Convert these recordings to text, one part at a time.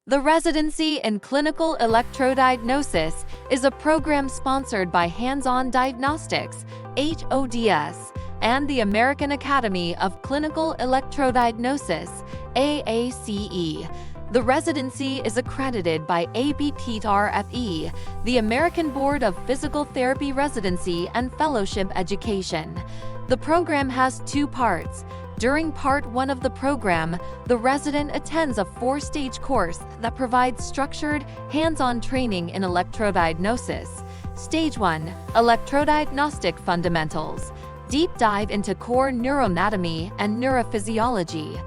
The Residency in Clinical Electrodiagnosis is a program sponsored by Hands-On Diagnostics, HODS, and the American Academy of Clinical Electrodiagnosis, AACE. The residency is accredited by ABPTRFE, the American Board of Physical Therapy Residency and Fellowship Education. The program has two parts. During Part 1 of the program, the resident attends a 4-stage course that provides structured, hands-on training in electrodiagnosis. Stage 1, Electrodiagnostic Fundamentals. Deep dive into core neuroanatomy and neurophysiology.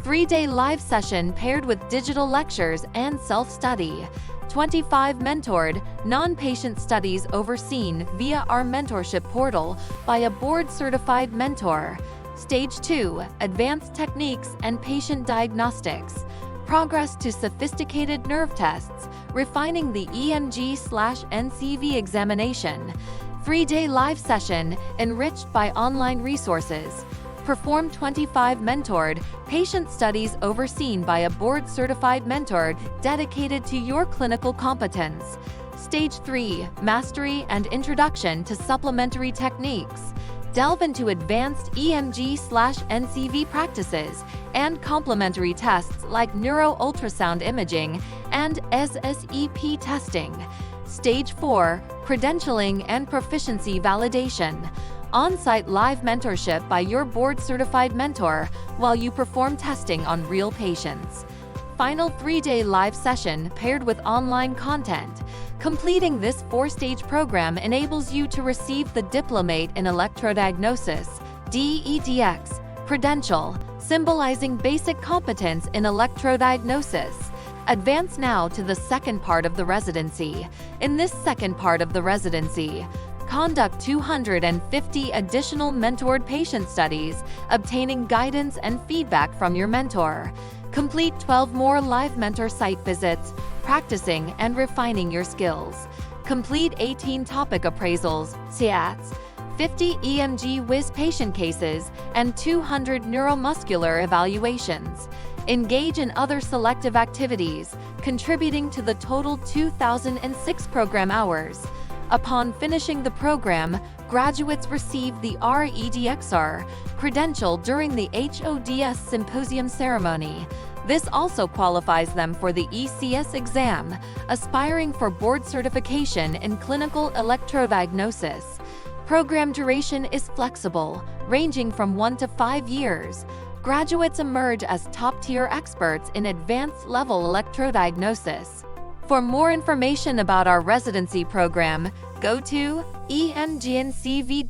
3-day live session paired with digital lectures and self-study. 25 mentored, non-patient studies overseen via our mentorship portal by a board-certified mentor. Stage 2, Advanced Techniques and Patient Diagnostics. Progress to sophisticated nerve tests, refining the EMG/NCV examination. 3-day live session, enriched by online resources. Perform 25 mentored, patient studies overseen by a board-certified mentor dedicated to your clinical competence. Stage 3, Mastery and Introduction to Supplementary Techniques. Delve into advanced EMG/NCV practices and complementary tests like neuro-ultrasound imaging and SSEP testing. Stage 4, Credentialing and Proficiency Validation. On-site live mentorship by your board-certified mentor while you perform testing on real patients. Final 3-day live session paired with online content. Completing this 4-stage program enables you to receive the Diplomate in Electrodiagnosis, DEDX, credential, symbolizing basic competence in electrodiagnosis. Advance now to the second part of the residency. In this second part of the residency, conduct 250 additional mentored patient studies, obtaining guidance and feedback from your mentor. Complete 12 more live mentor site visits, practicing and refining your skills. Complete 18 topic appraisals, CATs, 50 EMG whiz patient cases, and 200 neuromuscular evaluations. Engage in other selective activities, contributing to the total 2,006 program hours. Upon finishing the program, graduates receive the REDXR credential during the HODS symposium ceremony. This also qualifies them for the ECS exam, aspiring for board certification in clinical electrodiagnosis. Program duration is flexible, ranging from 1 to 5 years. Graduates emerge as top-tier experts in advanced-level electrodiagnosis. For more information about our residency program, go to emgncv.net.